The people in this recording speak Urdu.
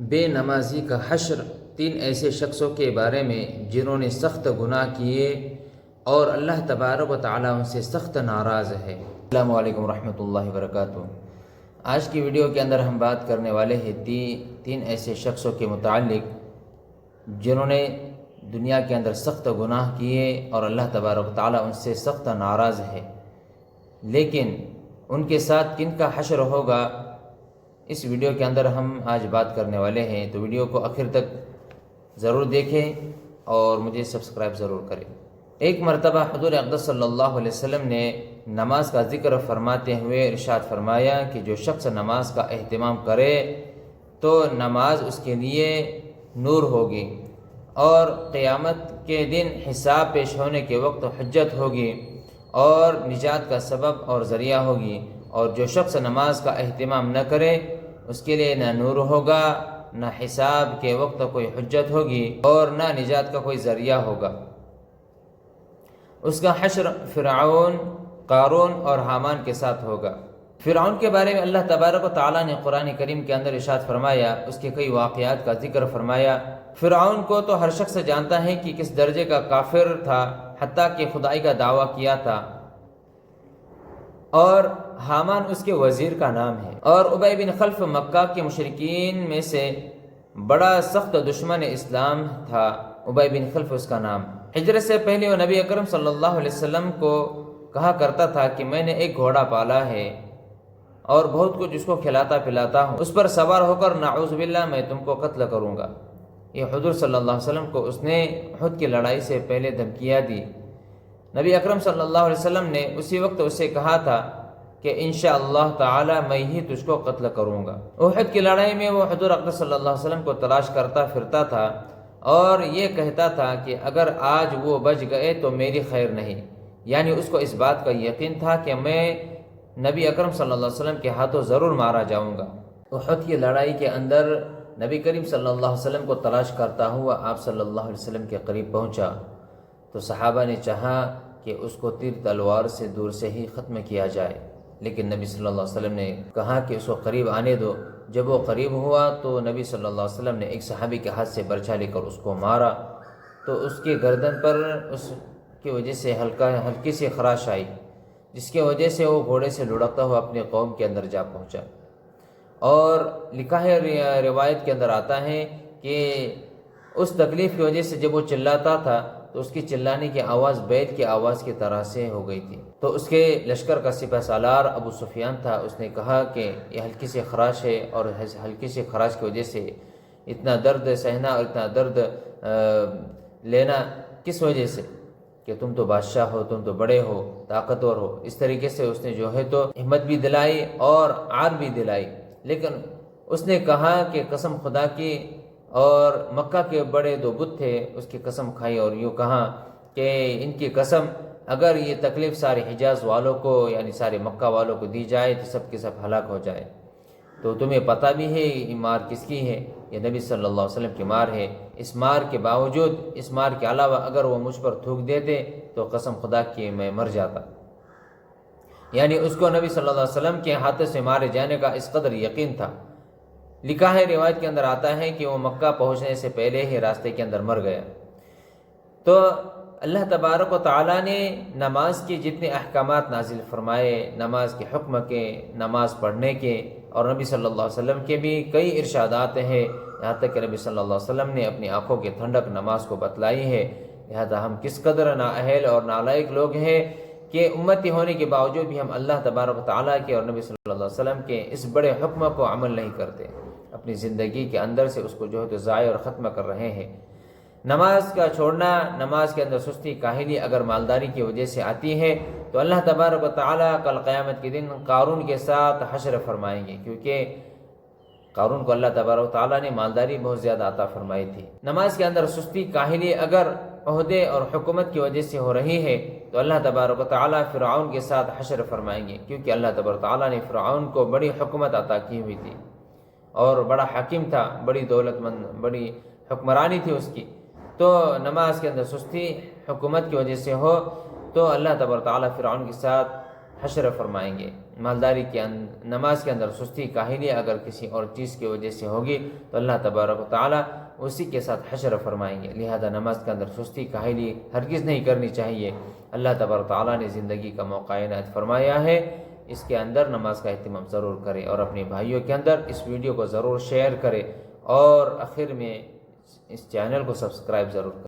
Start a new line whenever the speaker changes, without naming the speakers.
بے نمازی کا حشر، تین ایسے شخصوں کے بارے میں جنہوں نے سخت گناہ کیے اور اللہ تبارک و تعالیٰ ان سے سخت ناراض ہے۔ السلام علیکم ورحمۃ اللہ وبرکاتہ۔ آج کی ویڈیو کے اندر ہم بات کرنے والے ہیں تین ایسے شخصوں کے متعلق جنہوں نے دنیا کے اندر سخت گناہ کیے اور اللہ تبارک و تعالیٰ ان سے سخت ناراض ہے، لیکن ان کے ساتھ کن کا حشر ہوگا، اس ویڈیو کے اندر ہم آج بات کرنے والے ہیں۔ تو ویڈیو کو آخر تک ضرور دیکھیں اور مجھے سبسکرائب ضرور کریں۔ ایک مرتبہ حضور اقدس صلی اللہ علیہ وسلم نے نماز کا ذکر فرماتے ہوئے ارشاد فرمایا کہ جو شخص نماز کا اہتمام کرے تو نماز اس کے لیے نور ہوگی اور قیامت کے دن حساب پیش ہونے کے وقت حجت ہوگی اور نجات کا سبب اور ذریعہ ہوگی، اور جو شخص نماز کا اہتمام نہ کرے اس کے لیے نہ نور ہوگا، نہ حساب کے وقت کوئی حجت ہوگی اور نہ نجات کا کوئی ذریعہ ہوگا۔ اس کا حشر فرعون، قارون اور حامان کے ساتھ ہوگا۔ فرعون کے بارے میں اللہ تبارک و تعالیٰ نے قرآن کریم کے اندر ارشاد فرمایا، اس کے کئی واقعات کا ذکر فرمایا۔ فرعون کو تو ہر شخص جانتا ہے کہ کس درجے کا کافر تھا، حتیٰ کہ خدائی کا دعویٰ کیا تھا، اور حامان اس کے وزیر کا نام ہے، اور ابی بن خلف مکہ کے مشرکین میں سے بڑا سخت دشمن اسلام تھا، ابی بن خلف اس کا نام۔ ہجرت سے پہلے وہ نبی اکرم صلی اللہ علیہ وسلم کو کہا کرتا تھا کہ میں نے ایک گھوڑا پالا ہے اور بہت کچھ اس کو کھلاتا پلاتا ہوں، اس پر سوار ہو کر نعوذ باللہ میں تم کو قتل کروں گا۔ یہ حضور صلی اللہ علیہ وسلم کو اس نے احد کی لڑائی سے پہلے دھمکیاں دی۔ نبی اکرم صلی اللہ علیہ وسلم نے اسی وقت اسے کہا تھا کہ انشاءاللہ تعالی میں ہی تجھ کو قتل کروں گا۔ احد کی لڑائی میں وہ حضور اقدس صلی اللہ علیہ وسلم کو تلاش کرتا پھرتا تھا اور یہ کہتا تھا کہ اگر آج وہ بچ گئے تو میری خیر نہیں، یعنی اس کو اس بات کا یقین تھا کہ میں نبی اکرم صلی اللہ علیہ وسلم کے ہاتھوں ضرور مارا جاؤں گا۔ احد کی لڑائی کے اندر نبی کریم صلی اللہ علیہ وسلم کو تلاش کرتا ہوا آپ صلی اللہ علیہ وسلم کے قریب پہنچا تو صحابہ نے چاہا کہ اس کو تیر تلوار سے دور سے ہی ختم کیا جائے، لیکن نبی صلی اللہ علیہ وسلم نے کہا کہ اس کو قریب آنے دو۔ جب وہ قریب ہوا تو نبی صلی اللہ علیہ وسلم نے ایک صحابی کے ہاتھ سے برچھا لے کر اس کو مارا تو اس کے گردن پر اس کی وجہ سے ہلکی سی خراش آئی، جس کی وجہ سے وہ گھوڑے سے لڑکتا ہوا اپنے قوم کے اندر جا پہنچا۔ اور لکھا ہے، روایت کے اندر آتا ہے کہ اس تکلیف کی وجہ سے جب وہ چلاتا تھا تو اس کی چلانے کی آواز بیل کی آواز کی طرح سے ہو گئی تھی۔ تو اس کے لشکر کا سپہ سالار ابو سفیان تھا، اس نے کہا کہ یہ ہلکی سی خراش ہے، اور ہلکی سی خراش کی وجہ سے اتنا درد سہنا اور اتنا درد لینا کس وجہ سے، کہ تم تو بادشاہ ہو، تم تو بڑے ہو، طاقتور ہو۔ اس طریقے سے اس نے جو ہے تو ہمت بھی دلائی اور عار بھی دلائی، لیکن اس نے کہا کہ قسم خدا کی، اور مکہ کے بڑے دو بت تھے، اس کی قسم کھائی اور یوں کہا کہ ان کی قسم اگر یہ تکلیف سارے حجاز والوں کو یعنی سارے مکہ والوں کو دی جائے تو سب کے سب ہلاک ہو جائے۔ تو تمہیں پتہ بھی ہے یہ مار کس کی ہے، یہ نبی صلی اللہ علیہ وسلم کی مار ہے۔ اس مار کے باوجود، اس مار کے علاوہ اگر وہ مجھ پر تھوک دیتے تو قسم خدا کی میں مر جاتا، یعنی اس کو نبی صلی اللہ علیہ وسلم کے ہاتھ سے مارے جانے کا اس قدر یقین تھا۔ لکھا ہے، روایت کے اندر آتا ہے کہ وہ مکہ پہنچنے سے پہلے ہی راستے کے اندر مر گیا۔ تو اللہ تبارک و تعالیٰ نے نماز کے جتنے احکامات نازل فرمائے، نماز کے حکم کے، نماز پڑھنے کے، اور نبی صلی اللہ علیہ وسلم کے بھی کئی ارشادات ہیں، یہاں تک کہ نبی صلی اللہ علیہ وسلم نے اپنی آنکھوں کی ٹھنڈک نماز کو بتلائی ہے۔ لہذا ہم کس قدر نااہل اور نالائق لوگ ہیں کہ امتی ہونے کے باوجود بھی ہم اللہ تبارک و تعالیٰ کے اور نبی صلی اللہ علیہ وسلم کے اس بڑے حکم کو عمل نہیں کرتے، اپنی زندگی کے اندر سے اس کو جو ہے تو ضائع اور ختم کر رہے ہیں۔ نماز کا چھوڑنا، نماز کے اندر سستی کاہلی اگر مالداری کی وجہ سے آتی ہے تو اللہ تبارک و تعالیٰ کل قیامت کے دن قارون کے ساتھ حشر فرمائیں گے، کیونکہ قارون کو اللہ تبارک و تعالیٰ نے مالداری بہت زیادہ عطا فرمائی تھی۔ نماز کے اندر سستی کاہلی اگر عہدے اور حکومت کی وجہ سے ہو رہی ہے تو اللہ تبارک و تعالیٰ فرعون کے ساتھ حشر فرمائیں گے، کیونکہ اللہ تبارک و تعالیٰ نے فرعون کو بڑی حکومت عطا کی ہوئی تھی اور بڑا حاکم تھا، بڑی دولت مند، بڑی حکمرانی تھی اس کی۔ تو نماز کے اندر سستی حکومت کی وجہ سے ہو تو اللہ تبارک و تعالیٰ فرعون کے ساتھ حشر فرمائیں گے۔ مالداری کے نماز کے اندر سستی کاہلی اگر کسی اور چیز کی وجہ سے ہوگی تو اللہ تبارک و تعالیٰ اسی کے ساتھ حشر فرمائیں گے، لہذا نماز کے اندر سستی کاہلی ہرگز نہیں کرنی چاہیے۔ اللہ تبارک و تعالیٰ نے زندگی کا موقع عنایت فرمایا ہے، اس کے اندر نماز کا اہتمام ضرور کرے اور اپنے بھائیوں کے اندر اس ویڈیو کو ضرور شیئر کرے، اور آخر میں اس چینل کو سبسکرائب ضرور کرے۔